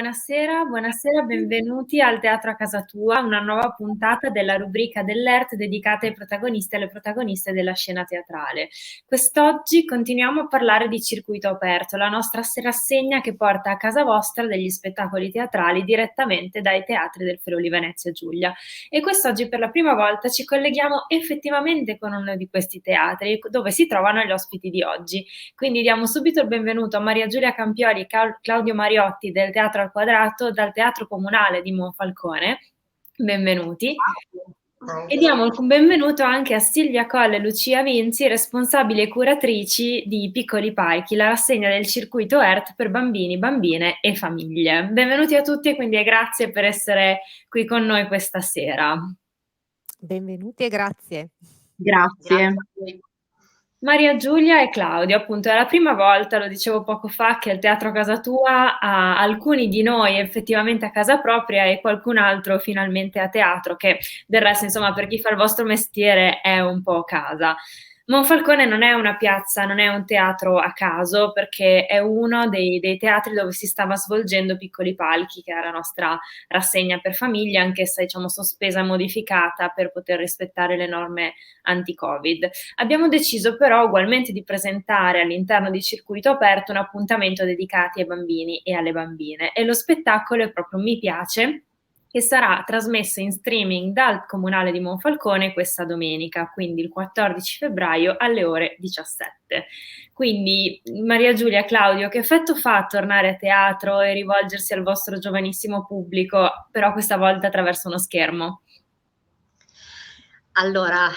buonasera, buonasera, benvenuti al Teatro a casa tua, una nuova puntata della rubrica dell'ERT dedicata ai protagonisti e alle protagoniste della scena teatrale. Quest'oggi continuiamo a parlare di Circuito Aperto, la nostra rassegna che porta a casa vostra degli spettacoli teatrali direttamente dai teatri del Friuli Venezia Giulia. E quest'oggi per la prima volta ci colleghiamo effettivamente con uno di questi teatri, dove si trovano gli ospiti di oggi. Quindi diamo subito il benvenuto a Maria Giulia Campioli e Claudio Mariotti del Teatro al Quadrato, dal Teatro Comunale di Monfalcone. Benvenuti. E diamo il benvenuto anche a Silvia Colle e Lucia Vinzi, responsabili e curatrici di Piccoli Palchi, la rassegna del circuito ERT per bambini, bambine e famiglie. Benvenuti a tutti e quindi grazie per essere qui con noi questa sera. Benvenuti e grazie. Grazie. Maria Giulia e Claudio, appunto, è la prima volta, lo dicevo poco fa, che il Teatro a casa tua ha alcuni di noi effettivamente a casa propria e qualcun altro finalmente a teatro, che del resto, insomma, per chi fa il vostro mestiere è un po' casa. Monfalcone non è una piazza, non è un teatro a caso, perché è uno dei teatri dove si stava svolgendo Piccoli Palchi, che è la nostra rassegna per famiglie, anch'essa diciamo sospesa e modificata per poter rispettare le norme anti-Covid. Abbiamo deciso però ugualmente di presentare all'interno di Circuito Aperto un appuntamento dedicato ai bambini e alle bambine e lo spettacolo è proprio Mi piace, che sarà trasmesso in streaming dal Comunale di Monfalcone questa domenica, quindi il 14 febbraio alle ore 17. Quindi Maria Giulia, Claudio, che effetto fa tornare a teatro e rivolgersi al vostro giovanissimo pubblico, però questa volta attraverso uno schermo? Allora,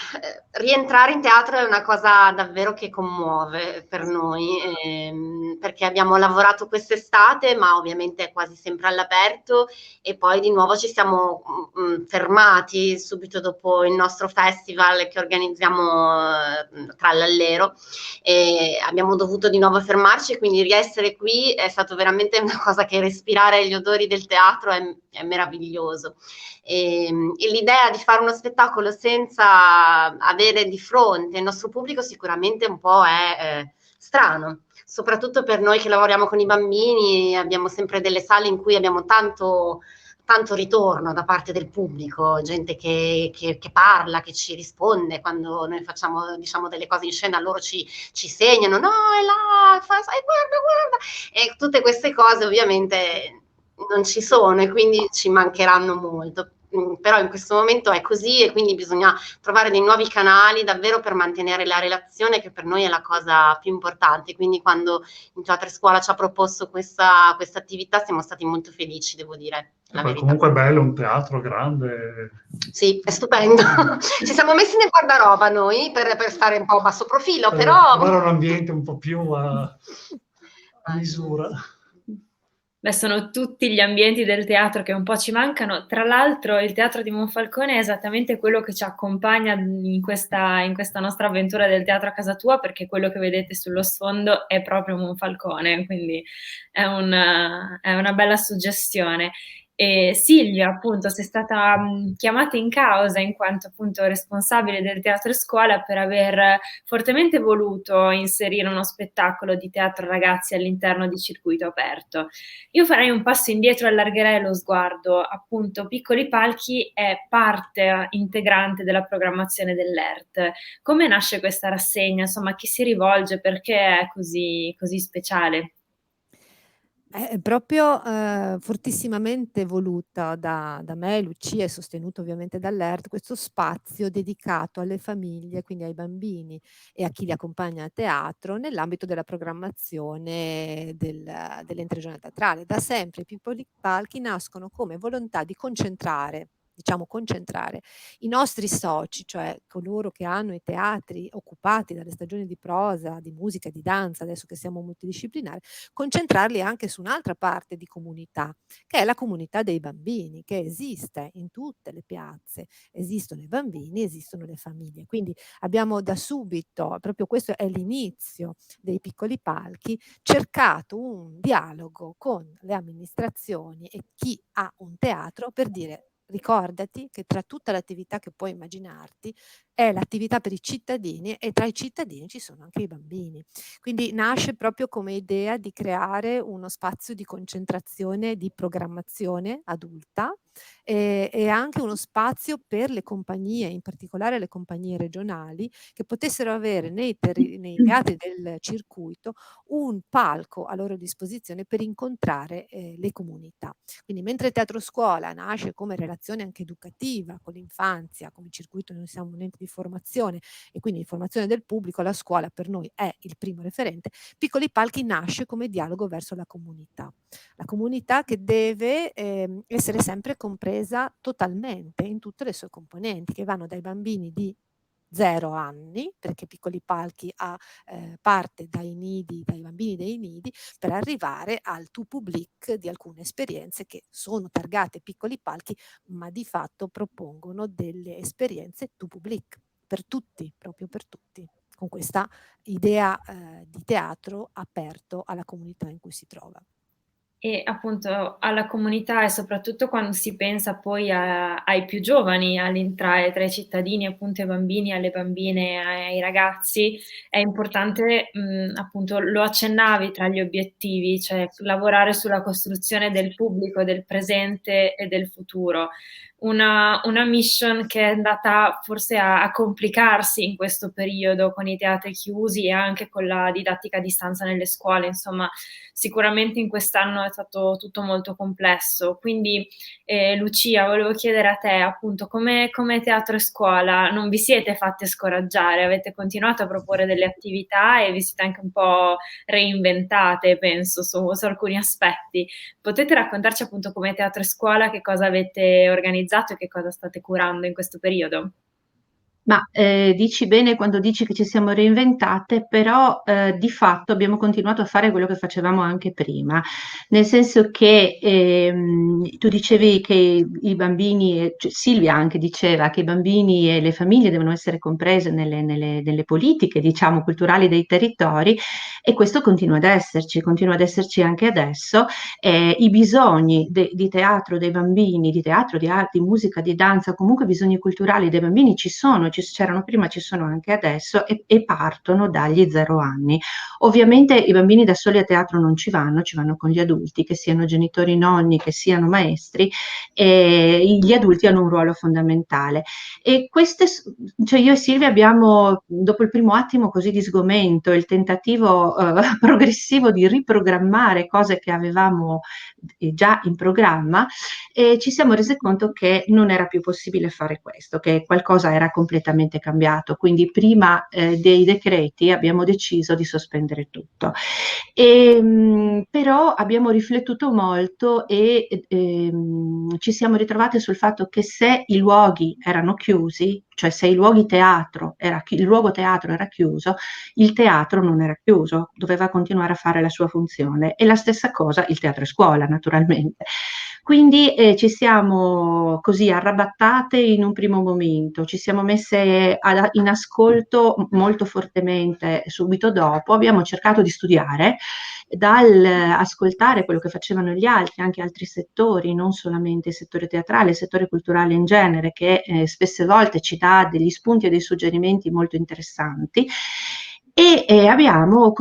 rientrare in teatro è una cosa davvero che commuove per noi, perché abbiamo lavorato quest'estate, ma ovviamente quasi sempre all'aperto, e poi di nuovo ci siamo fermati subito dopo il nostro festival che organizziamo tra l'Allero, e abbiamo dovuto di nuovo fermarci, quindi riessere qui è stato veramente una cosa che respirare gli odori del teatro è meraviglioso. E l'idea di fare uno spettacolo senza avere di fronte il nostro pubblico sicuramente un po' è strano, soprattutto per noi che lavoriamo con i bambini, abbiamo sempre delle sale in cui abbiamo tanto ritorno da parte del pubblico, gente che parla, che ci risponde quando noi facciamo diciamo delle cose in scena, loro ci segnano, no, è là, guarda, e tutte queste cose ovviamente non ci sono e quindi ci mancheranno molto. Però in questo momento è così e quindi bisogna trovare dei nuovi canali davvero per mantenere la relazione, che per noi è la cosa più importante. Quindi quando in Teatro Scuola ci ha proposto questa attività siamo stati molto felici, devo dire la verità. Comunque è bello, un teatro grande. Sì, è stupendo. Ci siamo messi nel guardaroba noi per stare un po' a basso profilo, però... Trovare un ambiente un po' più a misura. Beh, sono tutti gli ambienti del teatro che un po' ci mancano. Tra l'altro il Teatro di Monfalcone è esattamente quello che ci accompagna in questa nostra avventura del teatro a casa tua, perché quello che vedete sullo sfondo è proprio Monfalcone, quindi è una bella suggestione. E Silvia, appunto, sei stata chiamata in causa in quanto appunto responsabile del teatro e scuola per aver fortemente voluto inserire uno spettacolo di teatro ragazzi all'interno di Circuito Aperto. Io farei un passo indietro e allargherei lo sguardo, appunto, Piccoli Palchi è parte integrante della programmazione dell'ERT. Come nasce questa rassegna? Insomma, a chi si rivolge? Perché è così speciale? È proprio fortissimamente voluta da me, Lucia, e sostenuto ovviamente dall'ERT, questo spazio dedicato alle famiglie, quindi ai bambini e a chi li accompagna a teatro nell'ambito della programmazione dell'ente regionale teatrale. Da sempre i Piccoli Palchi nascono come volontà di concentrare i nostri soci, cioè coloro che hanno i teatri occupati dalle stagioni di prosa, di musica, di danza, adesso che siamo multidisciplinari, concentrarli anche su un'altra parte di comunità, che è la comunità dei bambini, che esiste in tutte le piazze. Esistono i bambini, esistono le famiglie. Quindi abbiamo da subito, proprio questo è l'inizio dei Piccoli Palchi, cercato un dialogo con le amministrazioni e chi ha un teatro per dire: ricordati che tra tutta l'attività che puoi immaginarti è l'attività per i cittadini e tra i cittadini ci sono anche i bambini. Quindi nasce proprio come idea di creare uno spazio di concentrazione, di programmazione adulta e anche uno spazio per le compagnie, in particolare le compagnie regionali, che potessero avere nei teatri del circuito un palco a loro disposizione per incontrare le comunità. Quindi mentre il teatro scuola nasce come relazione anche educativa con l'infanzia, come circuito noi siamo un ente di formazione e quindi di formazione del pubblico, la scuola per noi è il primo referente, Piccoli Palchi nasce come dialogo verso la comunità che deve essere sempre compresa totalmente in tutte le sue componenti, che vanno dai bambini di 0 anni, perché Piccoli Palchi parte dai bambini dei nidi, per arrivare al tout public di alcune esperienze che sono targate Piccoli Palchi, ma di fatto propongono delle esperienze tout public, per tutti, proprio per tutti, con questa idea di teatro aperto alla comunità in cui si trova. E appunto alla comunità e soprattutto quando si pensa poi ai più giovani, tra i cittadini, appunto ai bambini, alle bambine, ai ragazzi, è importante, appunto lo accennavi tra gli obiettivi, cioè lavorare sulla costruzione del pubblico, del presente e del futuro. Una mission che è andata forse a complicarsi in questo periodo con i teatri chiusi e anche con la didattica a distanza nelle scuole, insomma, sicuramente in quest'anno è stato tutto molto complesso. Quindi, Lucia, volevo chiedere a te, appunto, come teatro e scuola non vi siete fatte scoraggiare, avete continuato a proporre delle attività e vi siete anche un po' reinventate, penso, su alcuni aspetti. Potete raccontarci appunto come teatro e scuola che cosa avete organizzato e che cosa state curando in questo periodo? Ma dici bene quando dici che ci siamo reinventate, però di fatto abbiamo continuato a fare quello che facevamo anche prima, nel senso che tu dicevi che i bambini, cioè Silvia anche diceva che i bambini e le famiglie devono essere comprese nelle politiche, diciamo, culturali dei territori, e questo continua ad esserci anche adesso. I bisogni di teatro dei bambini, di teatro, di arte, di musica, di danza, comunque bisogni culturali dei bambini ci sono, c'erano prima, ci sono anche adesso e partono dagli 0 anni. Ovviamente i bambini da soli a teatro non ci vanno con gli adulti, che siano genitori, nonni, che siano maestri, e gli adulti hanno un ruolo fondamentale. E cioè io e Silvia abbiamo, dopo il primo attimo così di sgomento, il tentativo progressivo di riprogrammare cose che avevamo già in programma, e ci siamo resi conto che non era più possibile fare questo, che qualcosa era completamente cambiato. Quindi prima dei decreti abbiamo deciso di sospendere tutto. Però abbiamo riflettuto molto e ci siamo ritrovate sul fatto che se i luoghi erano chiusi, cioè se il luogo teatro era chiuso, il teatro non era chiuso, doveva continuare a fare la sua funzione, e la stessa cosa il teatro e scuola, naturalmente. Quindi ci siamo così arrabattate in un primo momento, ci siamo messe in ascolto molto fortemente subito dopo, abbiamo cercato di studiare, dal ascoltare quello che facevano gli altri, anche altri settori, non solamente il settore teatrale, il settore culturale in genere, che spesse volte ci dà degli spunti e dei suggerimenti molto interessanti. E abbiamo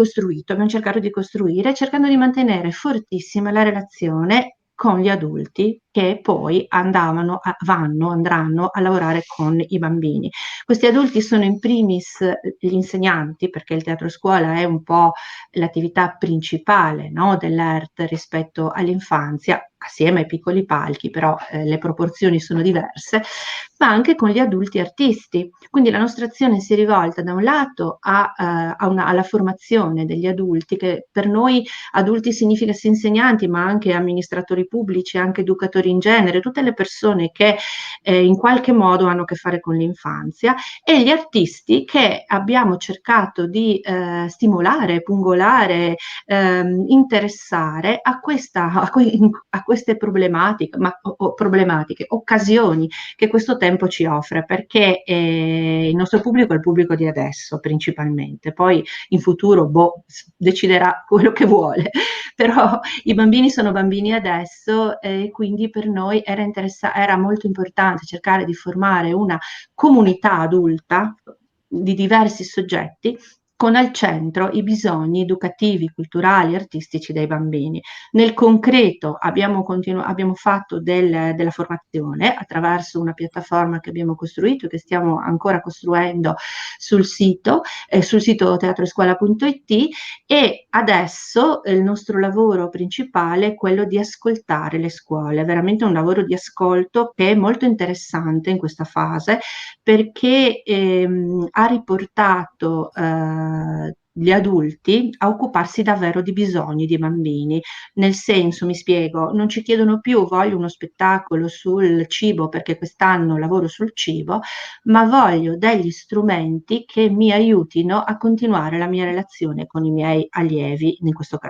cercato di costruire, cercando di mantenere fortissima la relazione con gli adulti che poi andranno a lavorare con i bambini. Questi adulti sono in primis gli insegnanti, perché il teatro scuola è un po' l'attività principale, no, dell'ERT rispetto all'infanzia, assieme ai piccoli palchi, però le proporzioni sono diverse, ma anche con gli adulti artisti. Quindi la nostra azione si rivolta da un lato alla formazione degli adulti, che per noi adulti significa sia insegnanti, ma anche amministratori pubblici, anche educatori in genere, tutte le persone che in qualche modo hanno a che fare con l'infanzia, e gli artisti che abbiamo cercato di stimolare, pungolare, interessare a queste problematiche, occasioni che questo tempo ci offre, perché il nostro pubblico è il pubblico di adesso principalmente, poi in futuro deciderà quello che vuole, però i bambini sono bambini adesso e quindi per noi era molto importante cercare di formare una comunità adulta di diversi soggetti con al centro i bisogni educativi, culturali, artistici dei bambini. Nel concreto abbiamo fatto della formazione attraverso una piattaforma che abbiamo costruito e che stiamo ancora costruendo sul sito teatroescuola.it, e adesso il nostro lavoro principale è quello di ascoltare le scuole, veramente un lavoro di ascolto che è molto interessante in questa fase, perché ha riportato gli adulti a occuparsi davvero di bisogni di bambini, nel senso, mi spiego, non ci chiedono più voglio uno spettacolo sul cibo perché quest'anno lavoro sul cibo, ma voglio degli strumenti che mi aiutino a continuare la mia relazione con i miei allievi,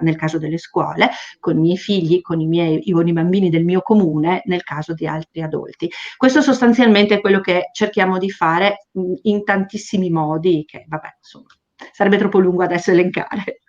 nel caso delle scuole, con i miei figli, con i bambini del mio comune, nel caso di altri adulti. Questo sostanzialmente è quello che cerchiamo di fare in tantissimi modi, che vabbè, insomma, sarebbe troppo lungo adesso elencare.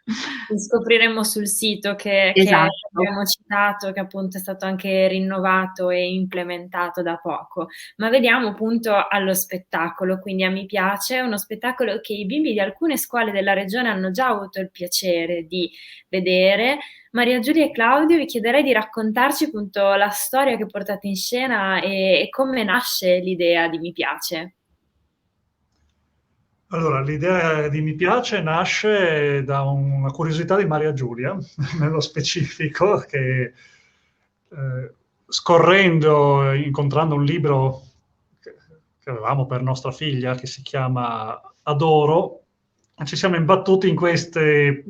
Scopriremo sul sito che Esatto. abbiamo citato, che appunto è stato anche rinnovato e implementato da poco. Ma vediamo appunto allo spettacolo, quindi a Mi piace, uno spettacolo che i bimbi di alcune scuole della regione hanno già avuto il piacere di vedere. Maria Giulia e Claudio, vi chiederei di raccontarci appunto la storia che portate in scena e come nasce l'idea di Mi piace. Allora, l'idea di Mi piace nasce da una curiosità di Maria Giulia, nello specifico, che scorrendo, incontrando un libro che avevamo per nostra figlia, che si chiama Adoro, ci siamo imbattuti in queste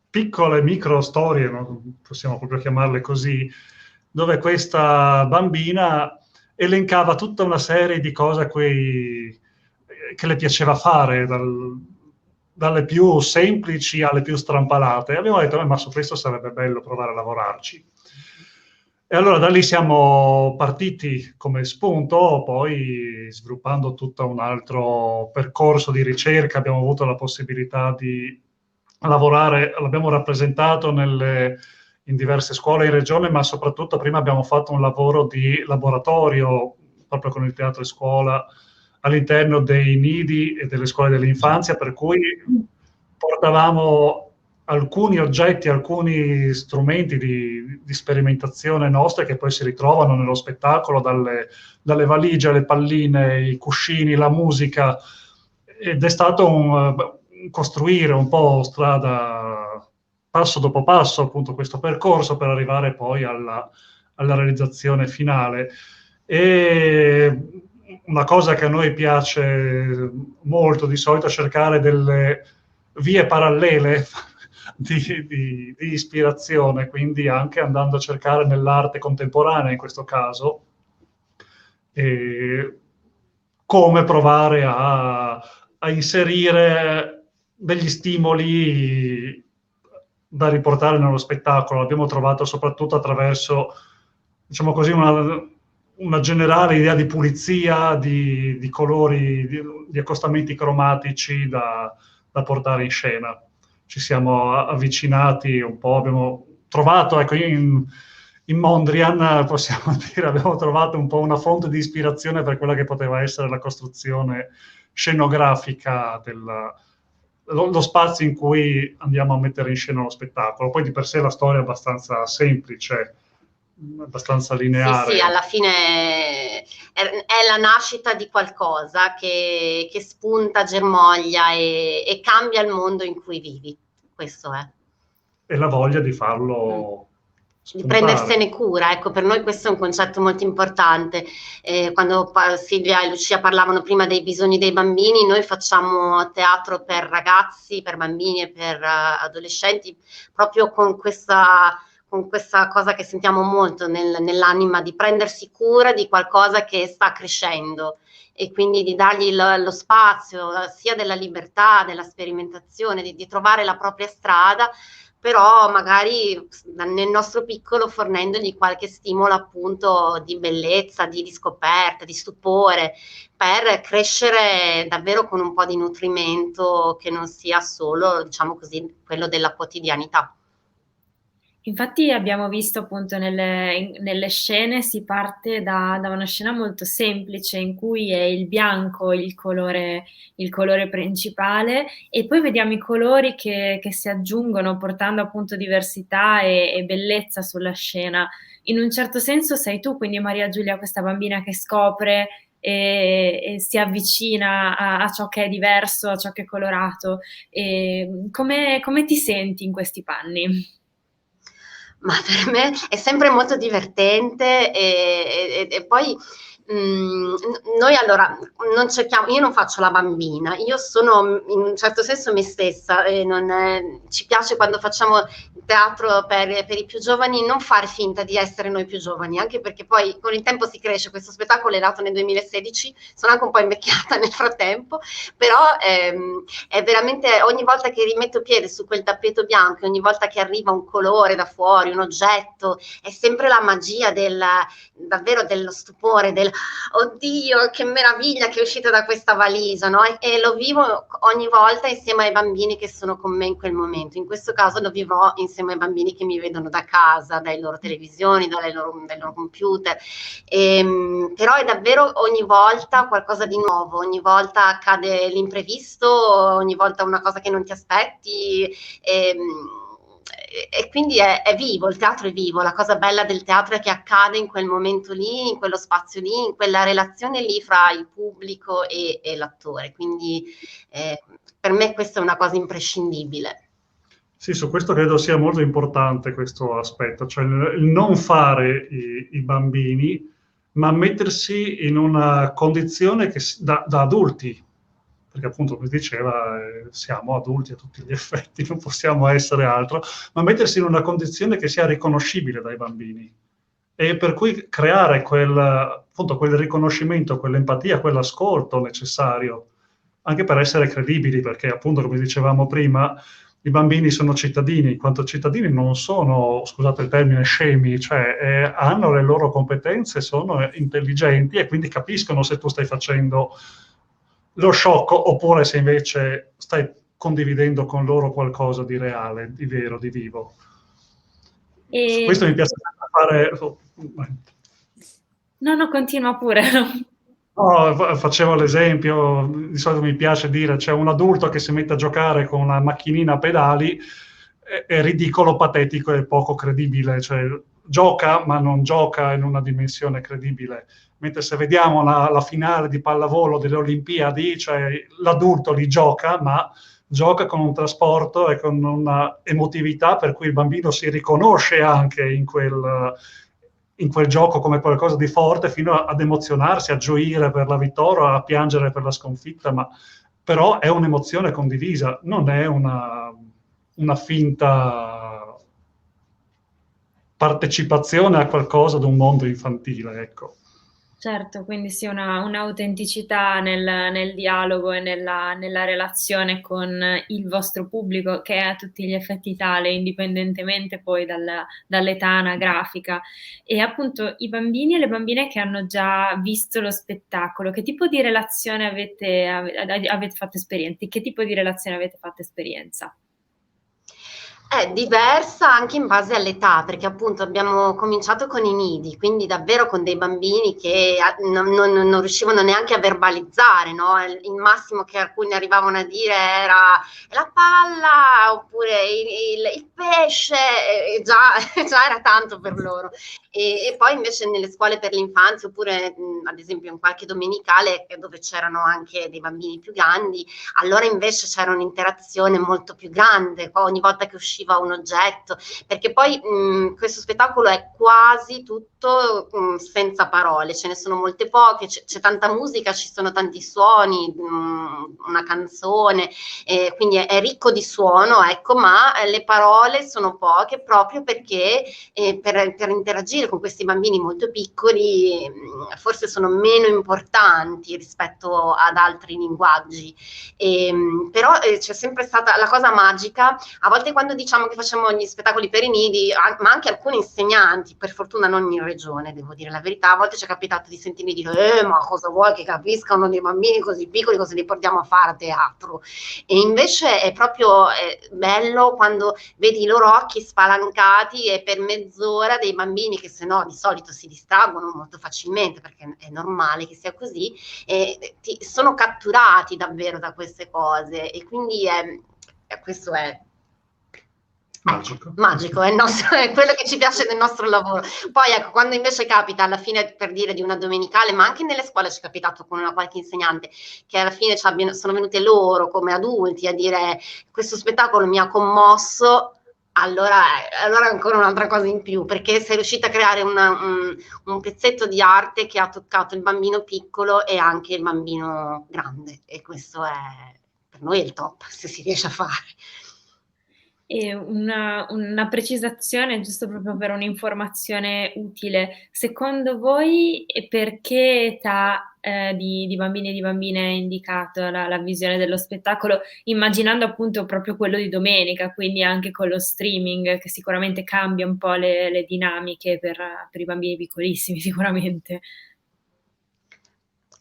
piccole micro storie, non possiamo proprio chiamarle così, dove questa bambina elencava tutta una serie di cose che le piaceva fare, dalle più semplici alle più strampalate. E abbiamo detto, ma su questo sarebbe bello provare a lavorarci. E allora da lì siamo partiti come spunto, poi sviluppando tutto un altro percorso di ricerca, abbiamo avuto la possibilità di lavorare, l'abbiamo rappresentato in diverse scuole in regione, ma soprattutto prima abbiamo fatto un lavoro di laboratorio proprio con il teatro e scuola all'interno dei nidi e delle scuole dell'infanzia, per cui portavamo alcuni oggetti, alcuni strumenti di sperimentazione nostre che poi si ritrovano nello spettacolo, dalle valigie alle palline, i cuscini, la musica, ed è stato costruire un po' strada, passo dopo passo, appunto questo percorso per arrivare poi alla realizzazione finale. E una cosa che a noi piace molto di solito è cercare delle vie parallele di ispirazione, quindi anche andando a cercare nell'arte contemporanea in questo caso come provare a inserire degli stimoli da riportare nello spettacolo. L'abbiamo trovato soprattutto attraverso, diciamo così, una generale idea di pulizia, di colori, di accostamenti cromatici da portare in scena. Ci siamo avvicinati un po', abbiamo trovato, ecco, in Mondrian, possiamo dire, abbiamo trovato un po' una fonte di ispirazione per quella che poteva essere la costruzione scenografica lo spazio in cui andiamo a mettere in scena lo spettacolo. Poi di per sé la storia è abbastanza semplice, abbastanza lineare. Sì, alla fine è la nascita di qualcosa che spunta, germoglia e cambia il mondo in cui vivi. Questo è. E la voglia di farlo di prendersene cura, ecco, per noi questo è un concetto molto importante. Quando Silvia e Lucia parlavano prima dei bisogni dei bambini, noi facciamo teatro per ragazzi, per bambini e per adolescenti, proprio con questa cosa che sentiamo molto nell'anima di prendersi cura di qualcosa che sta crescendo e quindi di dargli lo spazio sia della libertà, della sperimentazione, di trovare la propria strada, però magari nel nostro piccolo fornendogli qualche stimolo appunto di bellezza, di scoperta, di stupore, per crescere davvero con un po' di nutrimento che non sia solo, diciamo così, quello della quotidianità. Infatti abbiamo visto appunto nelle scene, si parte da una scena molto semplice in cui è il bianco il colore principale, e poi vediamo i colori che si aggiungono, portando appunto diversità e bellezza sulla scena. In un certo senso sei tu, quindi Maria Giulia, questa bambina che scopre e si avvicina a ciò che è diverso, a ciò che è colorato. Come ti senti in questi panni? Ma per me è sempre molto divertente e poi noi allora non cerchiamo, io non faccio la bambina, io sono in un certo senso me stessa, e ci piace quando facciamo teatro per i più giovani non fare finta di essere noi più giovani, anche perché poi con il tempo si cresce. Questo spettacolo è nato nel 2016, sono anche un po' invecchiata nel frattempo, però è veramente, ogni volta che rimetto piede su quel tappeto bianco, ogni volta che arriva un colore da fuori, un oggetto, è sempre la magia davvero dello stupore, del oddio che meraviglia che è uscita da questa valigia, no? E lo vivo ogni volta insieme ai bambini che sono con me in quel momento. In questo caso lo vivrò insieme ai bambini che mi vedono da casa, dai loro televisioni, dai loro computer. Però è davvero ogni volta qualcosa di nuovo, ogni volta accade l'imprevisto, ogni volta una cosa che non ti aspetti. E quindi è vivo, il teatro è vivo. La cosa bella del teatro è che accade in quel momento lì, in quello spazio lì, in quella relazione lì fra il pubblico e l'attore, quindi per me questa è una cosa imprescindibile. Sì, su questo credo sia molto importante questo aspetto, cioè il non fare i bambini, ma mettersi in una condizione che da adulti, perché appunto come diceva siamo adulti a tutti gli effetti, non possiamo essere altro, ma mettersi in una condizione che sia riconoscibile dai bambini, e per cui creare quel riconoscimento, quell'empatia, quell'ascolto necessario, anche per essere credibili, perché appunto come dicevamo prima, i bambini sono cittadini, in quanto cittadini non sono, scusate il termine, scemi, cioè hanno le loro competenze, sono intelligenti e quindi capiscono se tu stai facendo lo sciocco oppure se invece stai condividendo con loro qualcosa di reale, di vero, di vivo. Su questo mi piace fare... No, continua pure. No, facevo l'esempio, di solito mi piace dire, c'è un adulto che si mette a giocare con una macchinina a pedali, è ridicolo, patetico e poco credibile, cioè gioca ma non gioca in una dimensione credibile, mentre se vediamo la finale di pallavolo delle Olimpiadi, cioè l'adulto li gioca, ma gioca con un trasporto e con una emotività per cui il bambino si riconosce anche in quel gioco come qualcosa di forte, fino ad emozionarsi, a gioire per la vittoria, a piangere per la sconfitta, ma però è un'emozione condivisa, non è una finta partecipazione a qualcosa di un mondo infantile, ecco. Certo, quindi sì, un'autenticità nel dialogo e nella relazione con il vostro pubblico, che è a tutti gli effetti tale, indipendentemente poi dall'età anagrafica. E appunto i bambini e le bambine che hanno già visto lo spettacolo, che tipo di relazione avete fatto esperienza? Che tipo di relazione avete fatto esperienza? È diversa anche in base all'età, perché appunto abbiamo cominciato con i nidi, quindi davvero con dei bambini che non riuscivano neanche a verbalizzare, no? Il massimo che alcuni arrivavano a dire era la palla oppure il pesce, e già era tanto per loro. E poi invece nelle scuole per l'infanzia, oppure ad esempio in qualche domenicale dove c'erano anche dei bambini più grandi, allora invece c'era un'interazione molto più grande ogni volta che usciva un oggetto, perché poi questo spettacolo è quasi tutto senza parole, ce ne sono molte poche, c'è tanta musica, ci sono tanti suoni, una canzone, quindi è ricco di suono, ecco, ma le parole sono poche proprio perché per interagire con questi bambini molto piccoli forse sono meno importanti rispetto ad altri linguaggi. Però c'è sempre stata la cosa magica, a volte quando diciamo che facciamo gli spettacoli per i nidi, ma anche alcuni insegnanti, per fortuna non in regione, devo dire la verità, a volte ci è capitato di sentirmi dire ma cosa vuoi che capiscano dei bambini così piccoli, cosa li portiamo a fare a teatro? E invece è proprio bello quando vedi i loro occhi spalancati e per mezz'ora dei bambini che se no di solito si distraggono molto facilmente, perché è normale che sia così, sono catturati davvero da queste cose, e quindi questo è magico, è quello che ci piace del nostro lavoro. Poi ecco, quando invece capita alla fine, per dire, di una domenicale, ma anche nelle scuole ci è capitato con una qualche insegnante, che alla fine sono venute loro come adulti a dire questo spettacolo mi ha commosso, allora è ancora un'altra cosa in più, perché sei riuscita a creare un pezzetto di arte che ha toccato il bambino piccolo e anche il bambino grande, e questo è per noi il top, se si riesce a fare. E una precisazione, giusto proprio per un'informazione utile. Secondo voi per che età di bambini e di bambine è indicato la visione dello spettacolo, immaginando appunto proprio quello di domenica, quindi anche con lo streaming, che sicuramente cambia un po' le dinamiche per i bambini piccolissimi, sicuramente?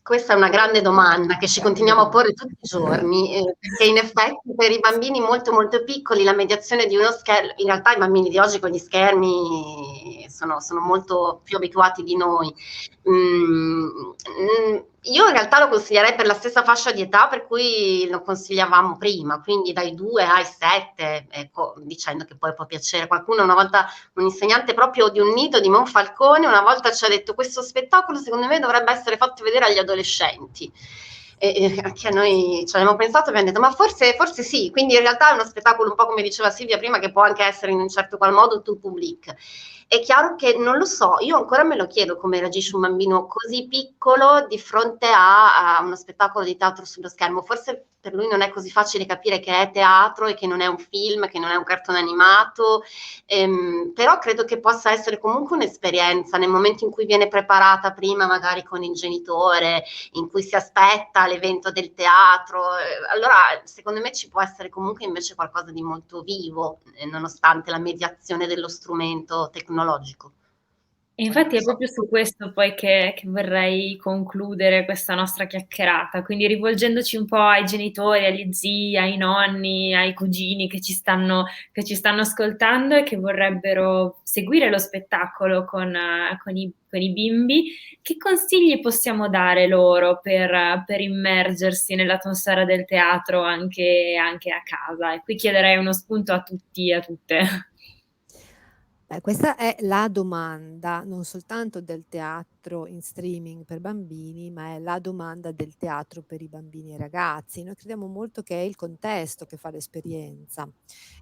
Questa è una grande domanda che ci continuiamo a porre tutti i giorni, perché in effetti per i bambini molto molto piccoli la mediazione di uno schermo, in realtà i bambini di oggi con gli schermi sono molto più abituati di noi. Io in realtà lo consiglierei per la stessa fascia di età per cui lo consigliavamo prima, quindi dai 2 ai 7, ecco, dicendo che poi può piacere. Qualcuno una volta, un insegnante proprio di un nido di Monfalcone, una volta ci ha detto questo spettacolo secondo me dovrebbe essere fatto vedere agli adolescenti. E anche a noi ci abbiamo pensato e abbiamo detto ma forse sì, quindi in realtà è uno spettacolo un po' come diceva Silvia prima, che può anche essere in un certo qual modo tout public. È chiaro che non lo so, io ancora me lo chiedo come reagisce un bambino così piccolo di fronte a uno spettacolo di teatro sullo schermo. Forse per lui non è così facile capire che è teatro e che non è un film, che non è un cartone animato, però credo che possa essere comunque un'esperienza nel momento in cui viene preparata prima magari con il genitore, in cui si aspetta l'evento del teatro. Allora secondo me ci può essere comunque invece qualcosa di molto vivo, nonostante la mediazione dello strumento tecnologico. E infatti è proprio su questo poi che vorrei concludere questa nostra chiacchierata, quindi rivolgendoci un po' ai genitori, agli zii, ai nonni, ai cugini che ci stanno ascoltando e che vorrebbero seguire lo spettacolo con i bimbi. Che consigli possiamo dare loro per immergersi nell'atmosfera del teatro anche a casa? E qui chiederei uno spunto a tutti e a tutte. Questa è la domanda, non soltanto del teatro in streaming per bambini, ma è la domanda del teatro per i bambini e ragazzi. Noi crediamo molto che è il contesto che fa l'esperienza,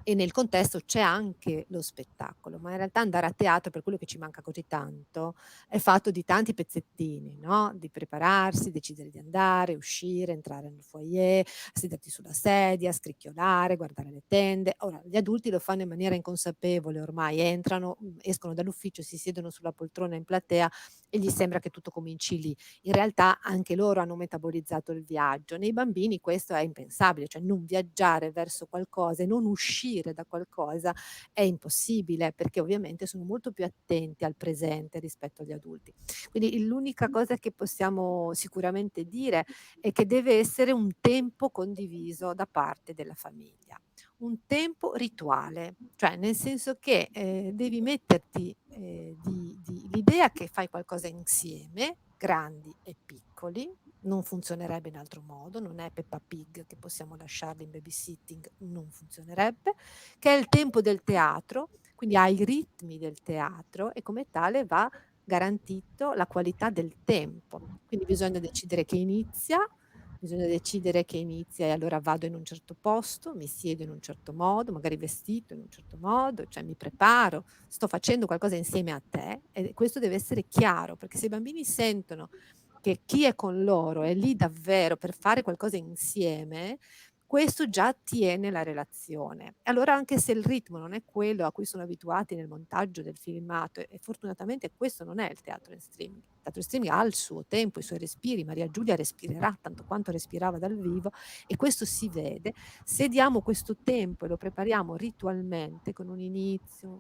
e nel contesto c'è anche lo spettacolo, ma in realtà andare a teatro, per quello che ci manca così tanto, è fatto di tanti pezzettini, no? Di prepararsi, decidere di andare, uscire, entrare nel foyer, sederti sulla sedia, scricchiolare, guardare le tende. Ora, gli adulti lo fanno in maniera inconsapevole, ormai entrano, escono dall'ufficio, si siedono sulla poltrona in platea e gli sembra che tutto cominci lì. In realtà anche loro hanno metabolizzato il viaggio. Nei bambini questo è impensabile, cioè non viaggiare verso qualcosa e non uscire da qualcosa è impossibile, perché ovviamente sono molto più attenti al presente rispetto agli adulti. Quindi l'unica cosa che possiamo sicuramente dire è che deve essere un tempo condiviso da parte della famiglia, un tempo rituale, cioè nel senso che devi metterti l'idea che fai qualcosa insieme, grandi e piccoli, non funzionerebbe in altro modo, non è Peppa Pig che possiamo lasciarli in babysitting, non funzionerebbe, che è il tempo del teatro, quindi hai i ritmi del teatro e come tale va garantito la qualità del tempo. Quindi bisogna decidere che inizia e allora vado in un certo posto, mi siedo in un certo modo, magari vestito in un certo modo, cioè mi preparo, sto facendo qualcosa insieme a te, e questo deve essere chiaro, perché se i bambini sentono che chi è con loro è lì davvero per fare qualcosa insieme, questo già tiene la relazione. Allora, anche se il ritmo non è quello a cui sono abituati nel montaggio del filmato, e fortunatamente questo non è il teatro in streaming. Il teatro in streaming ha il suo tempo, i suoi respiri. Maria Giulia respirerà tanto quanto respirava dal vivo, e questo si vede. Se diamo questo tempo e lo prepariamo ritualmente con un inizio,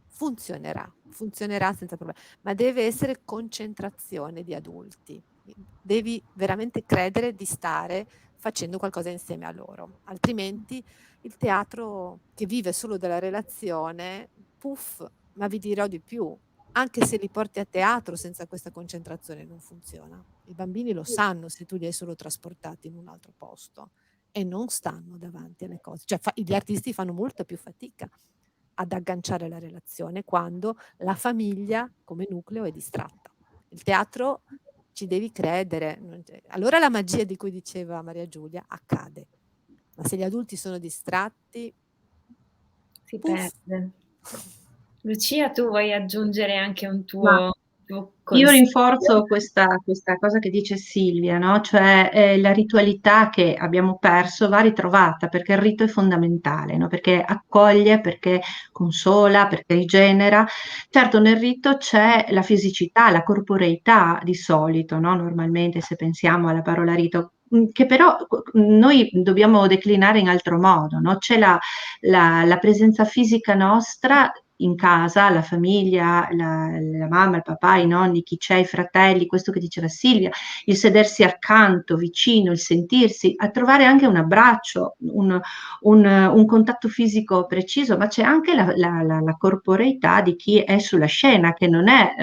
funzionerà senza problemi, ma deve essere concentrazione di adulti. Devi veramente credere di stare facendo qualcosa insieme a loro, altrimenti il teatro che vive solo della relazione, puff, ma vi dirò di più, anche se li porti a teatro senza questa concentrazione non funziona. I bambini lo sanno se tu li hai solo trasportati in un altro posto e non stanno davanti alle cose. Cioè gli artisti fanno molta più fatica ad agganciare la relazione quando la famiglia come nucleo è distratta. Il teatro ci devi credere. Allora la magia di cui diceva Maria Giulia accade. Ma se gli adulti sono distratti, si puff. perde. Lucia, tu vuoi aggiungere anche un Ma tuo io consiglio? rinforzo questa cosa che dice Silvia, no? Cioè la ritualità che abbiamo perso va ritrovata, perché il rito è fondamentale, no? Perché accoglie, perché consola, perché rigenera. Certo, nel rito c'è la fisicità, la corporeità di solito, no? Normalmente, se pensiamo alla parola rito, che però noi dobbiamo declinare in altro modo, no? C'è la presenza fisica nostra in casa, la famiglia, la mamma, il papà, i nonni, chi c'è, i fratelli, questo che diceva Silvia, il sedersi accanto, vicino, il sentirsi, a trovare anche un abbraccio, un contatto fisico preciso, ma c'è anche la corporeità di chi è sulla scena, che non è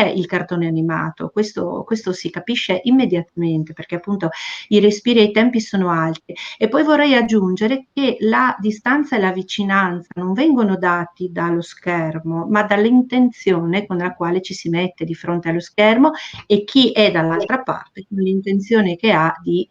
il cartone animato. Questo si capisce immediatamente, perché appunto i respiri e i tempi sono alti. E poi vorrei aggiungere che la distanza e la vicinanza non vengono dati dallo schermo, ma dall'intenzione con la quale ci si mette di fronte allo schermo e chi è dall'altra parte con l'intenzione che ha di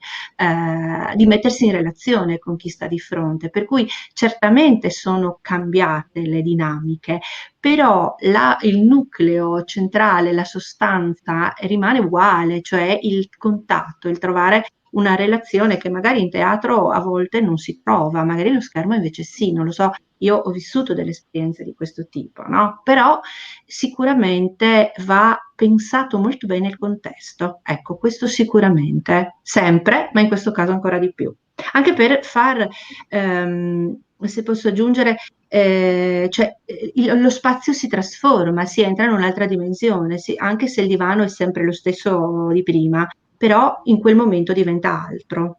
mettersi in relazione con chi sta di fronte. Per cui certamente sono cambiate le dinamiche, però il nucleo centrale, la sostanza rimane uguale, cioè il contatto, il trovare una relazione che magari in teatro a volte non si trova, magari lo schermo invece sì, non lo so, io ho vissuto delle esperienze di questo tipo, no? Però sicuramente va pensato molto bene il contesto, ecco, questo sicuramente, sempre, ma in questo caso ancora di più. Anche per far, se posso aggiungere, lo spazio si trasforma, si entra in un'altra dimensione, anche se il divano è sempre lo stesso di prima, però in quel momento diventa altro.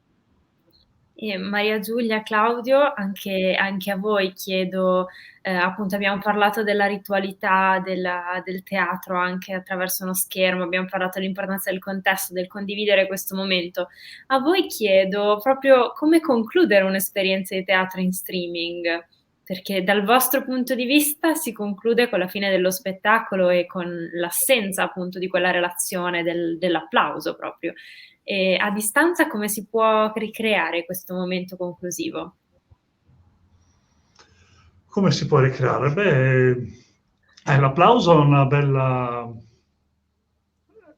Maria Giulia, Claudio, anche a voi chiedo, appunto abbiamo parlato della ritualità del teatro anche attraverso uno schermo, abbiamo parlato dell'importanza del contesto, del condividere questo momento. A voi chiedo proprio come concludere un'esperienza di teatro in streaming, perché dal vostro punto di vista si conclude con la fine dello spettacolo e con l'assenza appunto di quella relazione dell'applauso proprio. E a distanza come si può ricreare questo momento conclusivo? Come si può ricreare? Beh, l'applauso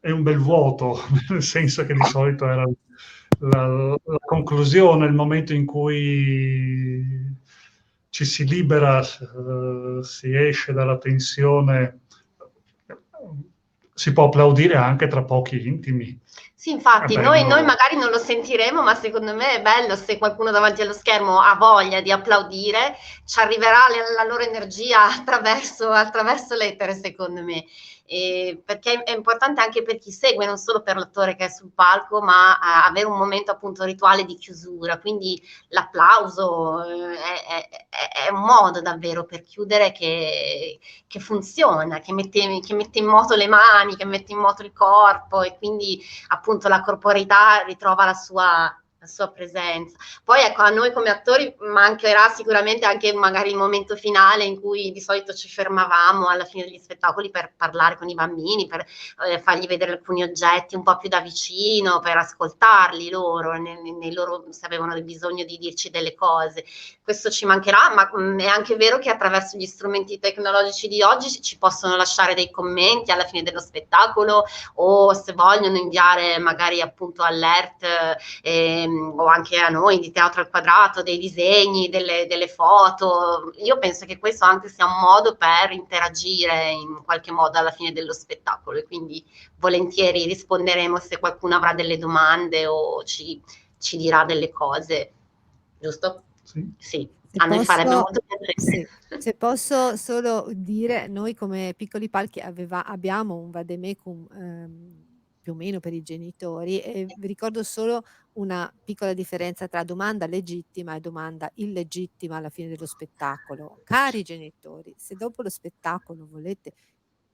è un bel vuoto, nel senso che di solito era la conclusione, il momento in cui ci si libera, si esce dalla tensione. Si può applaudire anche tra pochi intimi. Sì, infatti, noi magari non lo sentiremo, ma secondo me è bello se qualcuno davanti allo schermo ha voglia di applaudire, ci arriverà la loro energia attraverso l'etere, secondo me. Perché è importante anche per chi segue, non solo per l'attore che è sul palco, ma avere un momento appunto rituale di chiusura. Quindi l'applauso è un modo davvero per chiudere che funziona, che mette in moto le mani, che mette in moto il corpo, e quindi appunto la corporeità ritrova la sua presenza. Poi ecco, a noi come attori mancherà sicuramente anche magari il momento finale in cui di solito ci fermavamo alla fine degli spettacoli per parlare con i bambini, per fargli vedere alcuni oggetti un po' più da vicino, per ascoltarli loro, nei loro, se avevano bisogno di dirci delle cose. Questo ci mancherà, ma è anche vero che attraverso gli strumenti tecnologici di oggi ci possono lasciare dei commenti alla fine dello spettacolo, o se vogliono inviare magari appunto alert o anche a noi di Teatro al Quadrato, dei disegni, delle foto. Io penso che questo anche sia un modo per interagire in qualche modo alla fine dello spettacolo, e quindi volentieri risponderemo se qualcuno avrà delle domande o ci dirà delle cose, giusto? Sì. Sì, Se a noi farebbe posso, molto piacere. sì, se posso solo dire, noi come Piccoli Palchi abbiamo un vademecum più o meno per i genitori, e vi ricordo solo una piccola differenza tra domanda legittima e domanda illegittima alla fine dello spettacolo. Cari genitori, se dopo lo spettacolo volete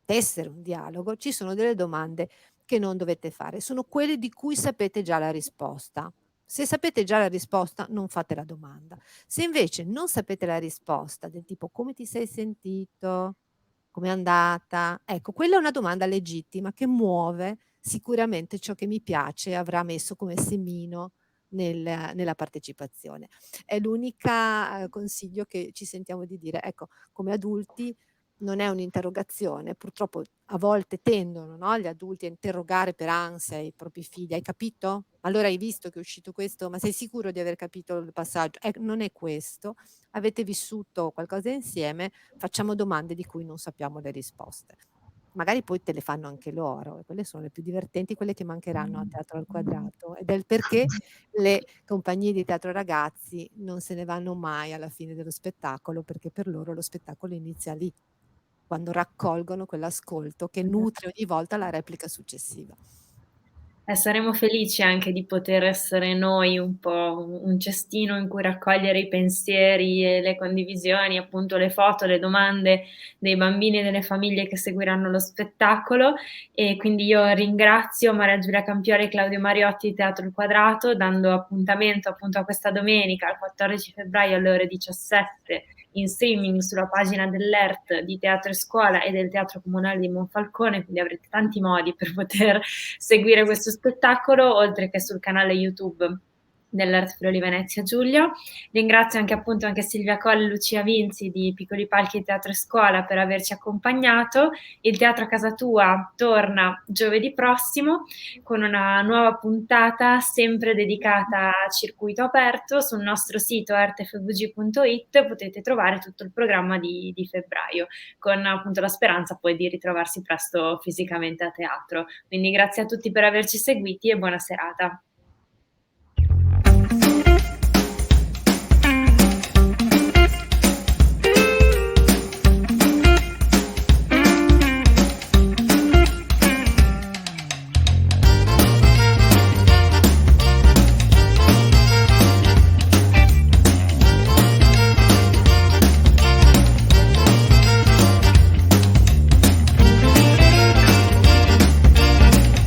tessere un dialogo, ci sono delle domande che non dovete fare, sono quelle di cui sapete già la risposta. Se sapete già la risposta, non fate la domanda. Se invece non sapete la risposta, del tipo come ti sei sentito, com'è andata, ecco, quella è una domanda legittima che muove sicuramente ciò che mi piace e avrà messo come semino nella partecipazione. È l'unica consiglio che ci sentiamo di dire. Ecco, come adulti non è un'interrogazione, purtroppo a volte tendono, no, gli adulti a interrogare per ansia i propri figli: "Hai capito? Allora hai visto che è uscito questo? Ma sei sicuro di aver capito il passaggio?" Non è questo. Avete vissuto qualcosa insieme, facciamo domande di cui non sappiamo le risposte. Magari poi te le fanno anche loro, e quelle sono le più divertenti, quelle che mancheranno a Teatro al Quadrato, ed è il perché le compagnie di teatro ragazzi non se ne vanno mai alla fine dello spettacolo, perché per loro lo spettacolo inizia lì, quando raccolgono quell'ascolto che nutre ogni volta la replica successiva. Saremo felici anche di poter essere noi un po' un cestino in cui raccogliere i pensieri e le condivisioni, appunto le foto, le domande dei bambini e delle famiglie che seguiranno lo spettacolo, e quindi io ringrazio Maria Giulia Campioli e Claudio Mariotti di Teatro Il Quadrato, dando appuntamento appunto a questa domenica, il 14 febbraio alle ore 17, in streaming sulla pagina dell'ERT di Teatro e Scuola e del Teatro Comunale di Monfalcone, quindi avrete tanti modi per poter seguire questo spettacolo, oltre che sul canale YouTube dell'Art Friuli Venezia Giulia. Ringrazio anche appunto anche Silvia Colli e Lucia Vinzi di Piccoli Palchi di Teatro e Scuola per averci accompagnato. Il Teatro a Casa Tua torna giovedì prossimo con una nuova puntata sempre dedicata a circuito aperto. Sul nostro sito artfvg.it potete trovare tutto il programma di febbraio, con appunto la speranza poi di ritrovarsi presto fisicamente a teatro. Quindi grazie a tutti per averci seguiti e buona serata.